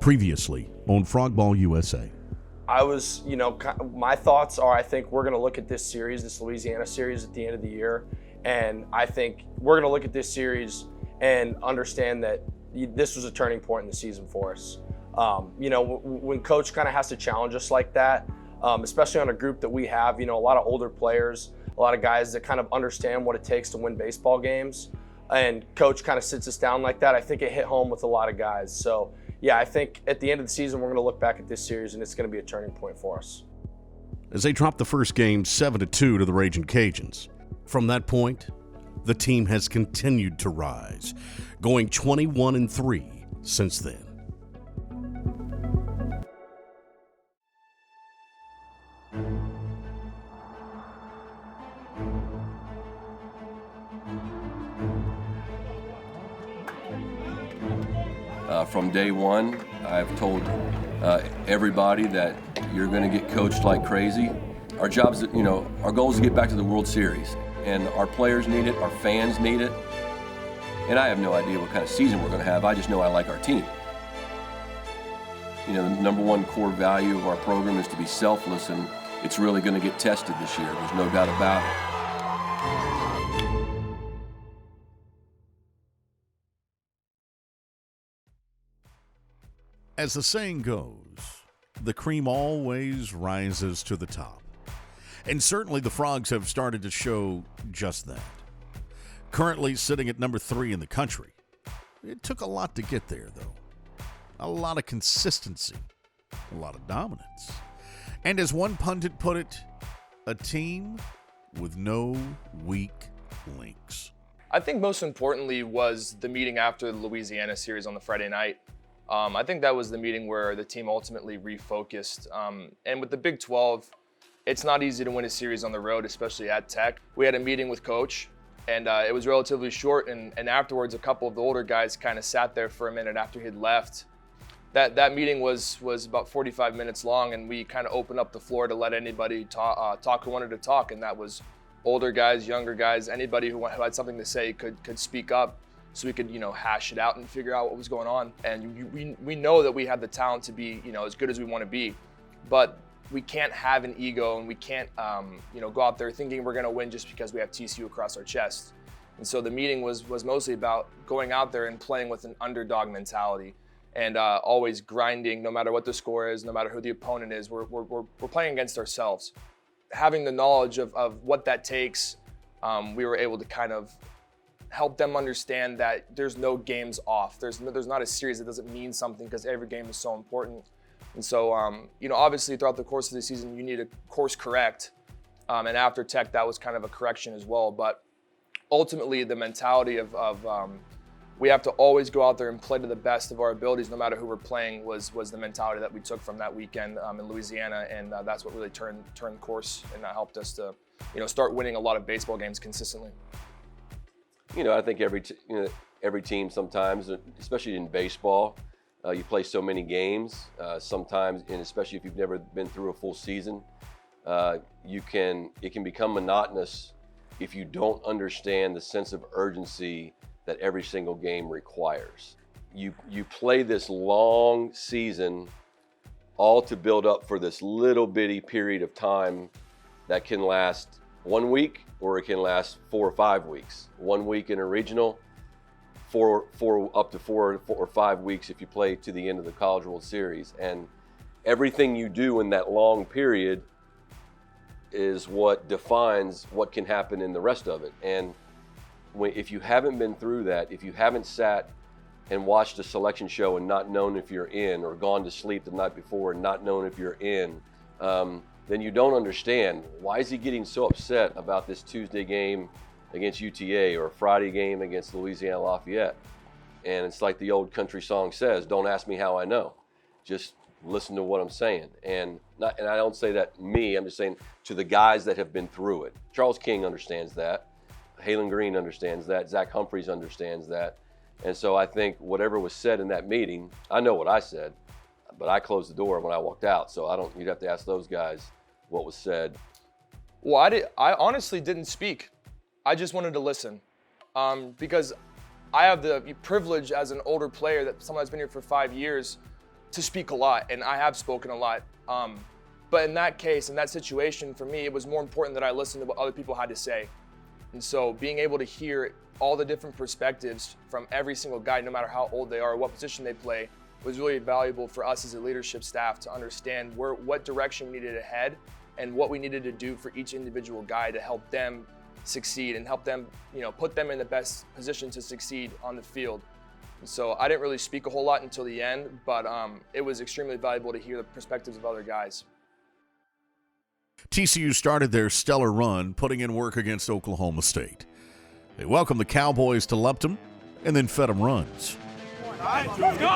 Previously on Frogball USA. I was, my thoughts are I think we're going to look at this series, this Louisiana series at the end of the year, and I think we're going to look at this series and understand that this was a turning point in the season for us. When coach kind of has to challenge us like that, especially on a group that we have, a lot of older players, a lot of guys that kind of understand what it takes to win baseball games, and coach kind of sits us down like that, I think it hit home with a lot of guys. So yeah, I think at the end of the season, we're going to look back at this series and it's going to be a turning point for us. As they dropped the first game 7-2 to the Ragin' Cajuns. From that point, the team has continued to rise, going 21-3 since then. From day one, I've told everybody that you're going to get coached like crazy. Our job's, our goal is to get back to the World Series, and our players need it, our fans need it, and I have no idea what kind of season we're going to have. I just know I like our team. The number one core value of our program is to be selfless, and it's really going to get tested this year. There's no doubt about it. As the saying goes, the cream always rises to the top. And certainly the Frogs have started to show just that. Currently sitting at number 3 in the country. It took a lot to get there, though. A lot of consistency, a lot of dominance. And as one pundit put it, a team with no weak links. I think most importantly was the meeting after the Louisiana series on the Friday night. I think that was the meeting where the team ultimately refocused. And with the Big 12, it's not easy to win a series on the road, especially at Tech. We had a meeting with Coach, and it was relatively short. And afterwards, a couple of the older guys kind of sat there for a minute after he'd left. That meeting was about 45 minutes long, and we kind of opened up the floor to let anybody talk who wanted to talk. And that was older guys, younger guys, anybody who had something to say could speak up. So we could, hash it out and figure out what was going on. And we know that we have the talent to be, as good as we want to be, but we can't have an ego, and we can't, go out there thinking we're going to win just because we have TCU across our chest. And so the meeting was mostly about going out there and playing with an underdog mentality, and always grinding, no matter what the score is, no matter who the opponent is. We're playing against ourselves. Having the knowledge of what that takes, we were able to kind of help them understand that there's no games off. There's not a series that doesn't mean something, because every game is so important. And so, obviously throughout the course of the season, you need to course correct. And after Tech, that was kind of a correction as well. But ultimately, the mentality of we have to always go out there and play to the best of our abilities, no matter who we're playing, was the mentality that we took from that weekend in Louisiana. And that's what really turned course and helped us to, start winning a lot of baseball games consistently. I think every team sometimes, especially in baseball, you play so many games. Sometimes, and especially if you've never been through a full season, it can become monotonous if you don't understand the sense of urgency that every single game requires. You play this long season all to build up for this little bitty period of time that can last 1 week, or it can last 4 or 5 weeks. 1 week in a regional, up to 4 or 5 weeks if you play to the end of the College World Series. And everything you do in that long period is what defines what can happen in the rest of it. And if you haven't been through that, if you haven't sat and watched a selection show and not known if you're in, or gone to sleep the night before and not known if you're in, then you don't understand, why is he getting so upset about this Tuesday game against UTA or a Friday game against Louisiana Lafayette? And it's like the old country song says, don't ask me how I know, just listen to what I'm saying. And I don't say that me, I'm just saying to the guys that have been through it. Charles King understands that. Halen Green understands that. Zach Humphreys understands that. And so I think whatever was said in that meeting, I know what I said, but I closed the door when I walked out. So you'd have to ask those guys what was said. Well, I honestly didn't speak. I just wanted to listen, because I have the privilege as an older player, that someone that's been here for 5 years, to speak a lot, and I have spoken a lot. But in that case, in that situation, for me, it was more important that I listened to what other people had to say. And so being able to hear all the different perspectives from every single guy, no matter how old they are, what position they play, was really valuable for us as a leadership staff to understand what direction we needed to head and what we needed to do for each individual guy to help them succeed and help them, put them in the best position to succeed on the field. And so I didn't really speak a whole lot until the end, but it was extremely valuable to hear the perspectives of other guys. TCU started their stellar run, putting in work against Oklahoma State. They welcomed the Cowboys to Lupton and then fed them runs. All right, let's go.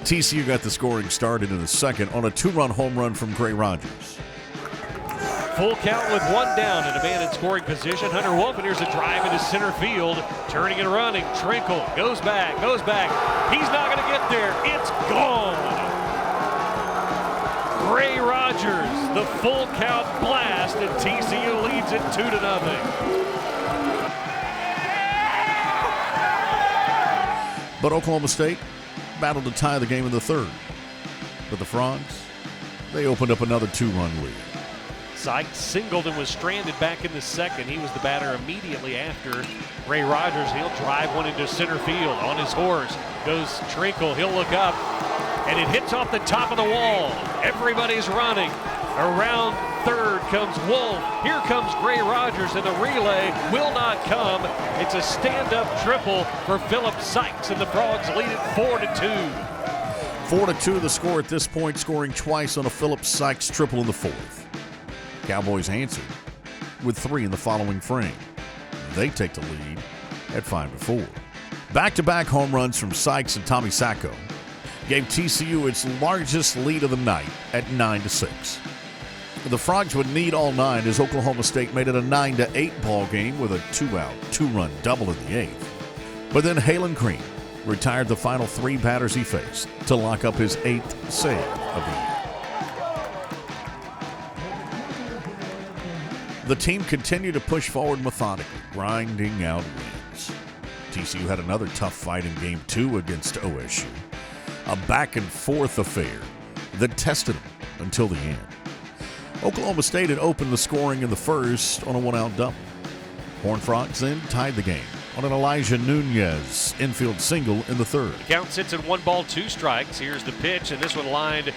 TCU got the scoring started in the second on a 2-run home run from Gray Rogers. Full count with one down and a man in scoring position. Hunter Wolf, and here's a drive into center field. Turning and running. Trinkle goes back. He's not going to get there. It's gone. Gray Rogers, the full count blast, and TCU leads it 2-0. But Oklahoma State battled to tie the game in the third. But the Frogs, they opened up another 2-run lead. Sykes singled and was stranded back in the second. He was the batter immediately after Gray Rogers. He'll drive one into center field on his horse. Goes Trinkle, he'll look up, and it hits off the top of the wall. Everybody's running. Around third comes Wolf. Here comes Gray Rogers, and the relay will not come. It's a stand-up triple for Philip Sykes, and the Frogs lead it 4-2. 4-2 the score at this point, scoring twice on a Philip Sykes triple in the fourth. Cowboys answered with 3 in the following frame. They take the lead at 5-4. Back-to-back home runs from Sykes and Tommy Sacco gave TCU its largest lead of the night at 9-6. The Frogs would need all 9 as Oklahoma State made it a 9-8 ball game with a 2-out, 2-run double in the 8th. But then Halen Cream retired the final 3 batters he faced to lock up his 8th save of the year. The team continued to push forward methodically, grinding out wins. TCU had another tough fight in Game 2 against OSU, a back-and-forth affair that tested them until the end. Oklahoma State had opened the scoring in the first on a 1-out double. Horned Frogs then tied the game on an Elijah Nunez infield single in the third. The count sits at 1-2. Here's the pitch, and this one lined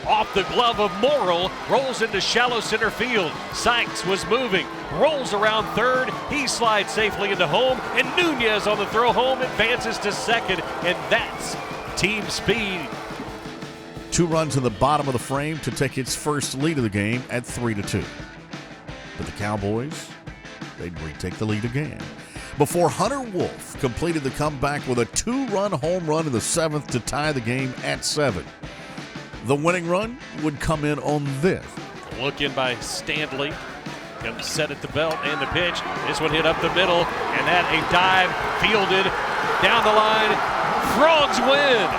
off the glove of Morrill, rolls into shallow center field. Sykes was moving, rolls around third. He slides safely into home, and Nunez on the throw home advances to second, and that's team speed. 2 runs in the bottom of the frame to take its first lead of the game at 3-2. But the Cowboys, they'd retake the lead again before Hunter Wolf completed the comeback with a 2-run home run in the 7th to tie the game at 7. The winning run would come in on this. Look in by Standley. Comes set at the belt and the pitch. This one hit up the middle, and that a dive fielded down the line. Frogs win.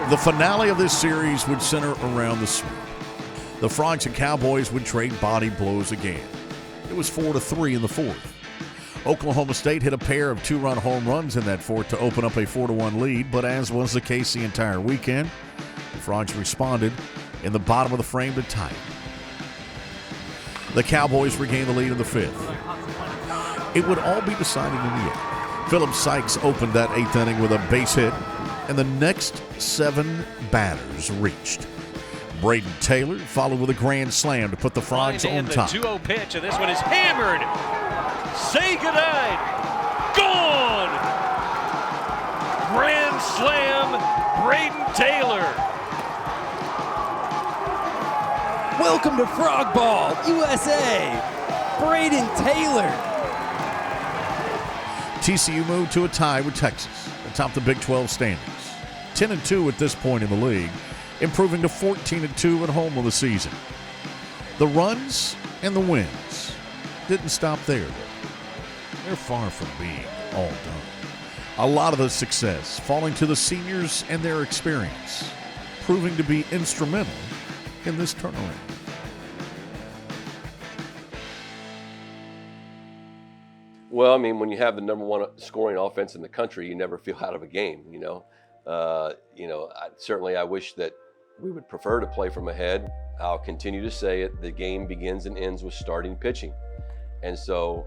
The finale of this series would center around the sweep. The Frogs and Cowboys would trade body blows again. It was 4-3 in the fourth. Oklahoma State hit a pair of 2-run home runs in that fourth to open up a 4-1 lead, but as was the case the entire weekend, the Frogs responded in the bottom of the frame to tie it. The Cowboys regained the lead in the fifth. It would all be decided in the end. Philip Sykes opened that 8th inning with a base hit, and the next 7 batters reached. Braden Taylor followed with a grand slam to put the Frogs on top. The 2-0 pitch, and this one is hammered. Say goodnight. Gone. Grand slam, Braden Taylor. Welcome to Frogball, USA. Braden Taylor. TCU moved to a tie with Texas atop the Big 12 standings. 10-2 at this point in the league, improving to 14-2 at home on the season. The runs and the wins didn't stop there, though. They're far from being all done. A lot of the success falling to the seniors and their experience, proving to be instrumental in this turnaround? Well, I mean, when you have the number one scoring offense in the country, you never feel out of a game. Certainly I wish that we would prefer to play from ahead. I'll continue to say it. The game begins and ends with starting pitching. And so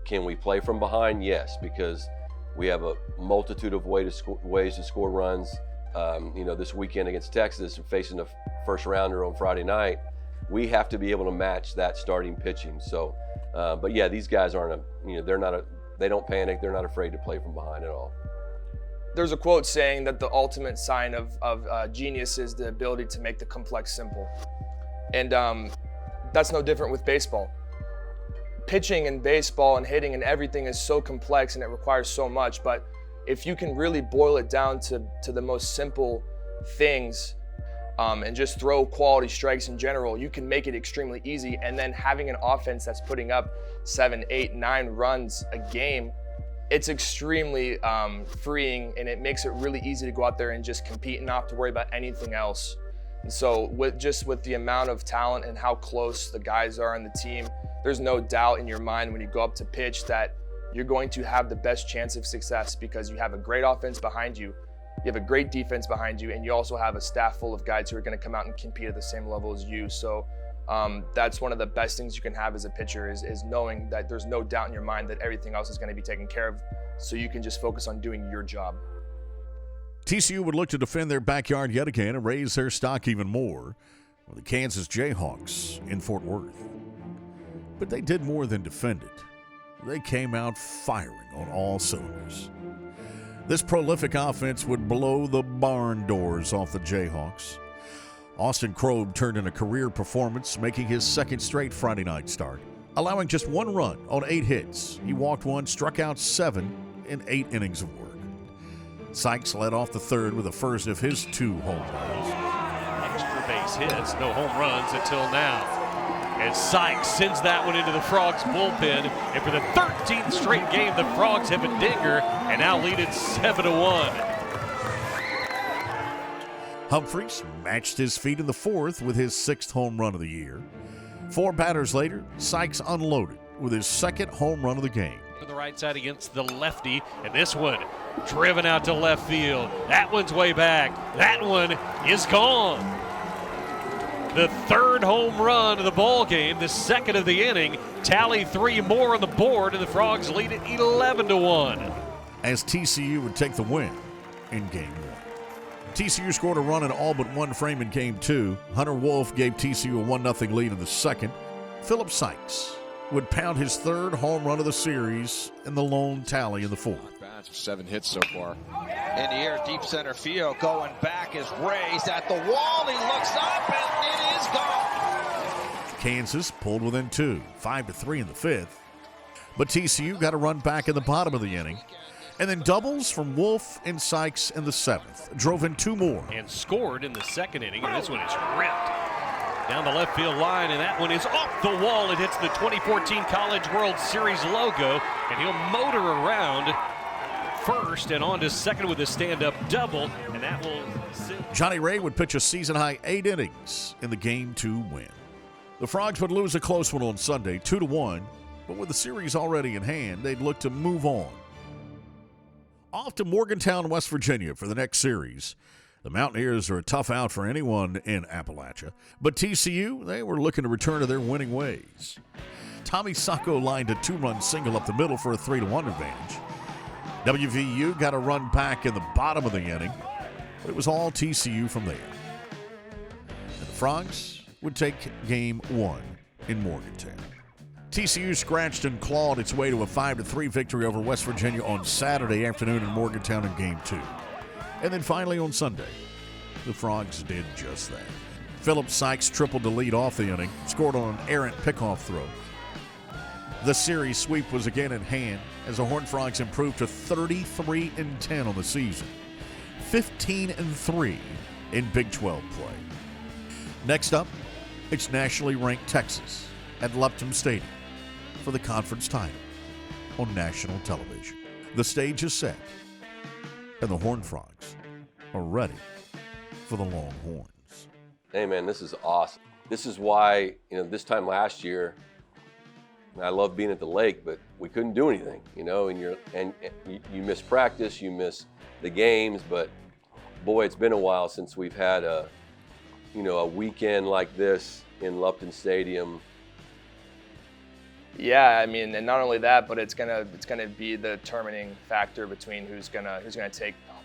can we play from behind? Yes, because we have a multitude of ways to score runs. This weekend against Texas, facing a first rounder on Friday night, we have to be able to match that starting pitching. So, but yeah, these guys they don't panic. They're not afraid to play from behind at all. There's a quote saying that the ultimate sign of genius is the ability to make the complex simple. And that's no different with baseball. Pitching and baseball and hitting and everything is so complex and it requires so much, but if you can really boil it down to the most simple things and just throw quality strikes in general, you can make it extremely easy. And then having an offense that's putting up 7, 8, 9 runs a game, it's extremely freeing, and it makes it really easy to go out there and just compete and not have to worry about anything else. And so with the amount of talent and how close the guys are on the team, there's no doubt in your mind when you go up to pitch that you're going to have the best chance of success because you have a great offense behind you, you have a great defense behind you, and you also have a staff full of guys who are going to come out and compete at the same level as you. So that's one of the best things you can have as a pitcher is knowing that there's no doubt in your mind that everything else is going to be taken care of, so you can just focus on doing your job. TCU would look to defend their backyard yet again and raise their stock even more with the Kansas Jayhawks in Fort Worth. But they did more than defend it. They came out firing on all cylinders. This prolific offense would blow the barn doors off the Jayhawks. Austin Krob turned in a career performance, making his second straight Friday night start, allowing just 1 run on 8 hits. He walked 1, struck out 7 in 8 innings of work. Sykes led off the third with the first of his 2 home runs. Extra base hits, no home runs until now. And Sykes sends that one into the Frogs bullpen. And for the 13th straight game, the Frogs have a dinger and now lead it 7-1. Humphreys matched his feet in the 4th with his 6th home run of the year. 4 batters later, Sykes unloaded with his 2nd home run of the game. To the right side against the lefty, and this one driven out to left field. That one's way back. That one is gone. The 3rd home run of the ball game, the 2nd of the inning. Tally 3 more on the board, and the Frogs lead it 11-1. As TCU would take the win in Game 1. TCU scored a run in all but 1 frame in Game 2. Hunter Wolf gave TCU a 1-0 lead in the 2nd. Philip Sykes would pound his 3rd home run of the series in the lone tally in the 4th. 7 hits so far. In the air, deep center field, going back is raised at the wall. He looks up and it is gone. Kansas pulled within 2, 5-3 in the 5th. But TCU got a run back in the bottom of the inning. And then doubles from Wolf and Sykes in the 7th. Drove in 2 more. And scored in the 2nd inning, and this one is ripped down the left field line, and that one is off the wall. It hits the 2014 College World Series logo, and he'll motor around first and on to second with a stand-up double, and that will sit. Johnny Ray would pitch a season-high 8 innings in the Game 2 win. The Frogs would lose a close one on Sunday, 2-1, but with the series already in hand, they'd look to move on. Off to Morgantown, West Virginia for the next series. The Mountaineers are a tough out for anyone in Appalachia, but TCU, they were looking to return to their winning ways. Tommy Sacco lined a 2-run single up the middle for a 3-1 advantage. WVU got a run back in the bottom of the inning, but it was all TCU from there. And the Frogs would take Game 1 in Morgantown. TCU scratched and clawed its way to a 5-3 victory over West Virginia on Saturday afternoon in Morgantown in Game 2. And then finally on Sunday, the Frogs did just that. Philip Sykes tripled to lead off the inning, scored on an errant pickoff throw. The series sweep was again in hand as the Horned Frogs improved to 33-10 on the season, 15-3 in Big 12 play. Next up, it's nationally ranked Texas at Lupton Stadium for the conference title on national television. The stage is set, and the Horned Frogs are ready for the Longhorns. Hey man, this is awesome. This is why, this time last year, I love being at the lake, but we couldn't do anything, and you miss practice, you miss the games, but boy, it's been a while since we've had a weekend like this in Lupton Stadium. Yeah, I mean, and not only that, but it's gonna be the determining factor between who's gonna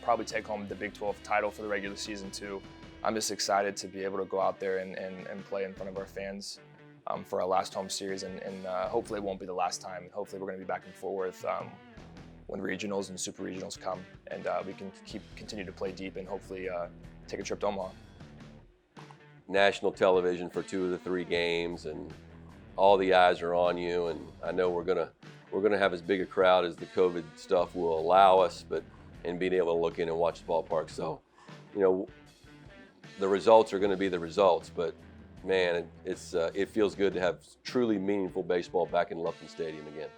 probably take home the Big 12 title for the regular season too. I'm just excited to be able to go out there and play in front of our fans for our last home series, and hopefully it won't be the last time. Hopefully we're going to be back and forth when regionals and super regionals come, and we can continue to play deep and hopefully take a trip to Omaha. National television for 2 of the 3 games, and all the eyes are on you. And I know we're gonna have as big a crowd as the COVID stuff will allow us, and being able to look in and watch the ballpark. So, the results are going to be the results, but man, it feels good to have truly meaningful baseball back in Lupton Stadium again.